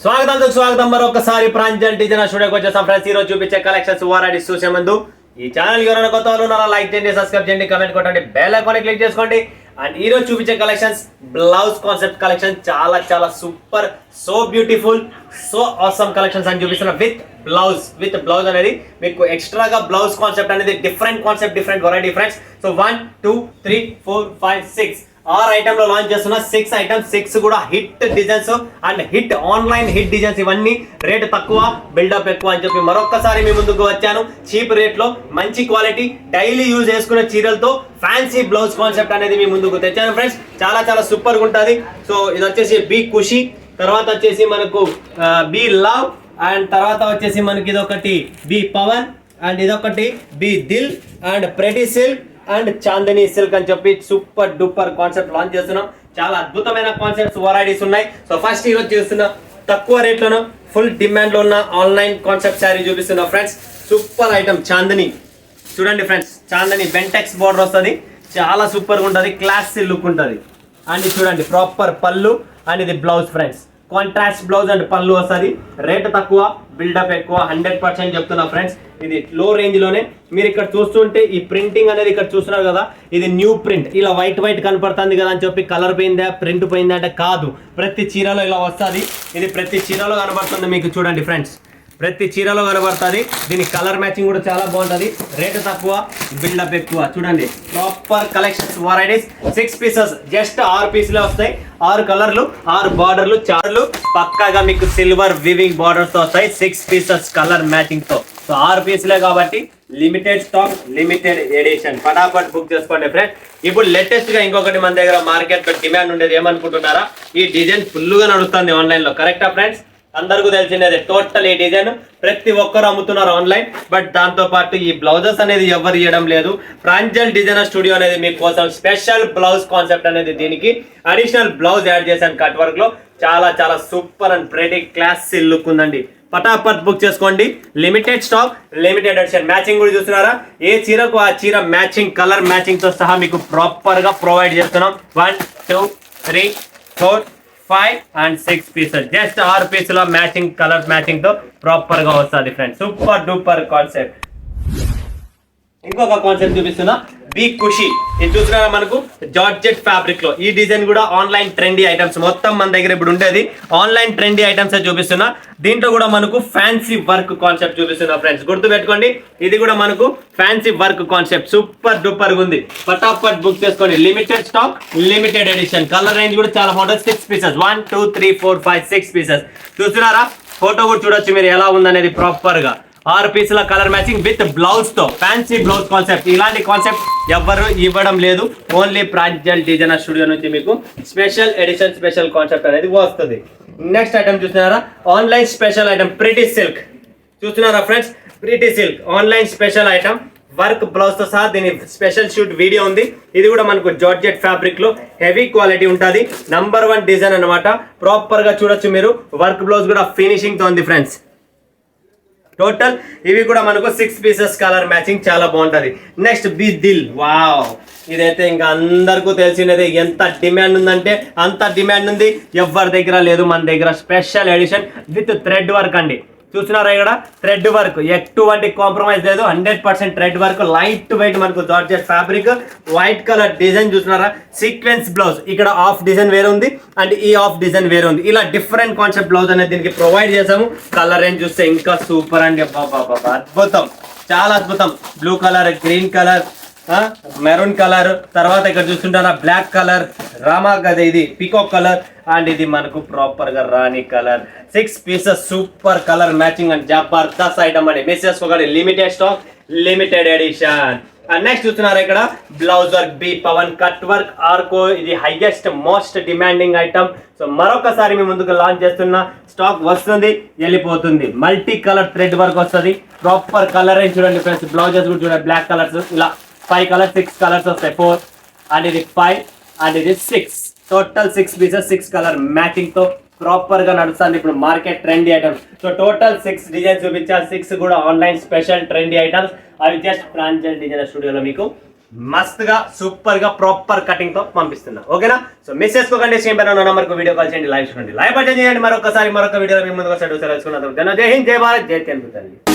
స్వాగతం మరొకసారి ప్రాంజల్ డిజైనర్ స్టూడియోకి వచ్చేసాం ఫ్రెండ్స్. ఈ రోజు చూపించే కలెక్షన్స్ వారైటీస్ చూసే ముందు ఈ ఛానల్ ఎవరైనా కొత్త వాళ్ళు ఉన్నారా లైక్ చేయండి, సబ్స్క్రైబ్ చేయండి, కమెంట్ కొట్టండి, బెల్ ఐకాన్ క్లిక్ చేసుకోండి. అండ్ ఈ రోజు చూపించే కలెక్షన్స్ బ్లౌజ్ కాన్సెప్ట్ కలెక్షన్ చాలా చాలా super, so beautiful, so awesome collections అని చూపిస్తున్నా. విత్ బ్లౌజ్ అనేది మీకు ఎక్స్ట్రాగా బ్లౌజ్ కాన్సెప్ట్ అనేది different concept, different variety friends. So 1 2 3 4 5 6 6 item లో లాంచ్ చేస్తున్నా. 6 ఐటమ్స్, 6 కూడా hit designs and hit online hit designs. ఇవన్నీ రేట్ తక్కువ, బిల్డప్ ఎక్కువ అని చెప్పి మరొకసారి మీ ముందుకు వచ్చాను. చీప్ రేట్ లో మంచి క్వాలిటీ, డైలీ యూజ్ చేసుకునే చీరలతో ఫ్యాన్సీ బ్లౌజ్ కాన్సెప్ట్ అనేది మీ ముందుకు తెచ్చాను ఫ్రెండ్స్. చాలా చాలా సూపర్ గా ఉంటుంది. సో ఇది వచ్చేసి బి ఖుషి, తర్వాత వచ్చేసి మనకు బి లవ్, అండ్ తర్వాత వచ్చేసి మనకి ఇదొకటి బి పవన్, అండ్ ఇదొకటి B Dil, and pretty silk and Chandni silk అని చెప్పి సూపర్ డూపర్ కాన్సెప్ట్ లాంచ్ చేస్తున్నాం. చాలా అద్భుతమైన కాన్సెప్ట్స్ వెరైటీస్ ఉన్నాయి. సో ఫస్ట్ ఈరోజు చూస్తున్నా తక్కువ రేట్లోనూ ఫుల్ డిమాండ్ లో ఉన్న ఆన్లైన్ కాన్సెప్ట్ శారీ చూపిస్తున్నా ఫ్రెండ్స్. సూపర్ ఐటమ్ చాందనీ, చూడండి ఫ్రెండ్స్, చాందనీ బెంటెక్స్ బార్డర్ వస్తుంది, చాలా సూపర్ గా ఉంటుంది, క్లాస్ లుక్ ఉంటుంది. అండ్ చూడండి ప్రాపర్ పళ్ళు, అండ్ ఇది blouse friends, contrast blouse and పళ్ళు వస్తుంది. రేట్ తక్కువ, బిల్డప్ ఎక్కువ, 100% చెప్తున్నా ఫ్రెండ్స్. ఇది లో రేంజ్ లోనే మీరు ఇక్కడ చూస్తుంటే ఈ ప్రింటింగ్ అనేది ఇక్కడ చూస్తున్నారు కదా, ఇది న్యూ ప్రింట్. ఇలా వైట్ కనపడుతుంది కదా అని చెప్పి కలర్ పోయిందా ప్రింట్ పోయిందా అంటే కాదు, ప్రతి చీరలో ఇలా వస్తుంది. ఇది ప్రతి చీరలో కనబడుతుంది మీకు, చూడండి ఫ్రెండ్స్, ప్రతి చీరలో కనబడుతుంది. దీని కలర్ మ్యాచింగ్ కూడా చాలా బాగుంటుంది, రేటు తక్కువ, బిల్డప్ ఎక్కువ. చూడండి proper collections varieties. 6 pieces, just 6 పీసులే వస్తాయి. 6 కలర్లు, 6 బార్డర్లు, చార్లు పక్కాగా మీకు సిల్వర్ వివింగ్ బార్డర్స్ తో వస్తాయి. 6 పీసెస్ కలర్ మ్యాచింగ్ తో. సో 6 పీసులే కాబట్టి లిమిటెడ్ స్టాక్, లిమిటెడ్ ఎడిషన్. ఫటాఫట్ బుక్ చేసుకోండి ఫ్రెండ్స్. ఇప్పుడు లేటెస్ట్ గా ఇంకొకటి మన దగ్గర మార్కెట్ లో డిమాండ్ ఉండేది ఏమనుకుంటున్నారా, ఈ డిజైన్ ఫుల్ గా నడుస్తుంది ఆన్లైన్ లో. కరెక్టా ఫ్రెండ్స్? అందరికీ తెలిసిందే టోటల్ ఈ డిజైన్ ప్రతి ఒక్కరు అమ్ముతున్నారు ఆన్లైన్. బట్ దాంతో పాటు ఈ బ్లౌజెస్ అనేది ఎవరు ఇవ్వడం లేదు. ప్రాంజల్ డిజైనర్ స్టూడియో అనేది మీకోసం స్పెషల్ బ్లౌజ్ కాన్సెప్ట్ అనేది దీనికి అడిషనల్ బ్లౌజ్ యాడ్ చేశాను కట్ వర్క్ లో. చాలా చాలా super and pretty class look ఉందండి. పటాపట్ బుక్ చేసుకోండి. Limited stock, limited edition. Matching కూడా చూస్తున్నారా, ఏ చీరకు ఆ చీర మ్యాచింగ్, కలర్ మ్యాచింగ్ తో సహా మీకు ప్రాపర్ గా ప్రొవైడ్ చేస్తున్నాం. 1 2 3 4 5 and 6 పీసెస్, జస్ట్ 6 పీసుల మ్యాచింగ్, కలర్ మ్యాచింగ్ తో ప్రాపర్ గా వస్తుంది ఫ్రెండ్స్. Super duper concept. ఇంకొక కాన్సెప్ట్ చూపిస్తున్నా, బి ఖుషి. ఇది చూస్తున్నారా మనకు జార్జెట్ ఫ్యాబ్రిక్ లో. ఈ డిజైన్ కూడా ఆన్లైన్ ట్రెండీ ఐటమ్స్, మొత్తం మన దగ్గర ఇప్పుడు ఉండేది ఆన్లైన్ ట్రెండీ ఐటమ్స్ చూపిస్తున్నా. దీంట్లో కూడా మనకు ఫ్యాన్సీ వర్క్ కాన్సెప్ట్ చూపిస్తున్నా ఫ్రెండ్స్. గుర్తు పెట్టుకోండి, ఇది కూడా మనకు fancy work concept super duper ఉంది. ఫటాఫట్ బుక్ చేసుకోండి. Limited stock, limited edition. Colour range కూడా చాలా బాగుంటుంది. 6 పీసెస్, 1 2 3 4 5 6 పీసెస్. చూస్తున్నారా, ఫోటో కూడా చూడొచ్చు మీరు ఎలా ఉందనేది ప్రాపర్ గా. 6 పీసుల కలర్ మ్యాచింగ్ విత్ బ్లౌజ్ తో, ఫ్యాన్సీ బ్లౌజ్ కాన్సెప్ట్. ఇలాంటి కాన్సెప్ట్ ఎవరు ఇవ్వడం లేదు, ఓన్లీ ప్రాంజల్ డిజైనర్ స్టూడియో నుంచి మీకు స్పెషల్ ఎడిషన్, స్పెషల్ కాన్సెప్ట్ అనేది వస్తుంది. నెక్స్ట్ ఐటమ్ చూస్తున్నారా, online special item pretty silk. చూస్తున్నారా friends, pretty silk online special item, work blouse తో సహా. దీని స్పెషల్ షూట్ వీడియో ఉంది. ఇది కూడా మనకు జార్జెట్ ఫ్యాబ్రిక్ లో హెవీ క్వాలిటీ ఉంటుంది. నంబర్ 1 డిజైన్ అనమాట. ప్రాపర్ గా చూడొచ్చు మీరు, వర్క్ బ్లౌజ్ కూడా ఫినిషింగ్ తో ఉంది ఫ్రెండ్స్. టోటల్ ఇవి కూడా మనకు 6 పీసెస్ కలర్ మ్యాచింగ్, చాలా బాగుంటది. Next B Dil. వావ్, ఇదైతే ఇంకా అందరికీ తెలిసినది. ఎంత డిమాండ్ ఉందంటే అంత డిమాండ్ ఉంది, ఎవరి దగ్గర లేదు. మన దగ్గర special edition with thread work అండి. చూస్తున్నారా ఇక్కడ థ్రెడ్ వర్క్, ఎటువంటి కాంప్రమైజ్ లేదు, 100% థ్రెడ్ వర్క్, లైట్ వెయిట్ మనకు georgette fabric, white colour design. చూస్తున్నారా, సీక్వెన్స్ బ్లౌజ్, ఇక్కడ ఆఫ్ డిజైన్ వేరే ఉంది అండ్ ఈ ఆఫ్ డిజైన్ వేరే ఉంది. ఇలా డిఫరెంట్ కాన్సెప్ట్ బ్లౌజ్ అనేది దీనికి ప్రొవైడ్ చేసాము. కలర్ రేంజ్ చూస్తే ఇంకా సూపర్ అండి, అద్భుతం, చాలా అద్భుతం. Blue colour, green colour, maroon colour, తర్వాత ఇక్కడ చూస్తుంటారా బ్లాక్ కలర్, రామా గదే, ఇది పీకాక్ కలర్, అండ్ ఇది మనకు ప్రాపర్ గా rani colour. 6 pieces super colour matching and జబర్దస్త్ ఐటమ్ అండి. మిస్ చేసుకోకండి, limited stock, limited edition. And next చూస్తున్నారా ఇక్కడ బ్లౌజ్ వర్క్, బి పవన్ కట్ వర్క్ ఆర్కో. ఇది highest most demanding item. So మరొకసారి మీ ముందుకు లాంచ్ చేస్తున్న, స్టాక్ వస్తుంది, వెళ్ళిపోతుంది. మల్టీ కలర్ థ్రెడ్ వర్క్ వస్తుంది. ప్రాపర్ కలర్ రేంజ్ చూడండి ఫ్రెండ్స్. బ్లౌజెస్ కూడా చూడండి, బ్లాక్ కలర్స్, ఇలా 5 కలర్, 6 కలర్స్ వస్తాయి. 4 అండ్ ఇది 5 అండ్ ఇది 6. టోటల్ 6 పీసెస్, 6 కలర్ మ్యాచింగ్ తో ప్రాపర్ గా నడుస్తుంది ఇప్పుడు market trendy items. So total 6 designs చూపించారు. 6 కూడా ఆన్లైన్ స్పెషల్ ట్రెండీ ఐటమ్స్. అవి జస్ట్ ప్రాంజల్ డిజైనర్ స్టూడియోలో మీకు మస్తుగా సూపర్ గా ప్రాపర్ కటింగ్ తో పంపిస్తున్నా. ఓకేనా? సో మిస్ చేసుకోకండి. సేమ్ పైన నంబర్ కు వీడియో కాల్ చేయండి, లైవ్ చూడండి, లైవ్ అటెండ్ చేయండి. మరొక వీడియోలో మీ ముందుకు వస్తాడు. జై హింద్, జై భారత్, జై తెలుగు తల్లి.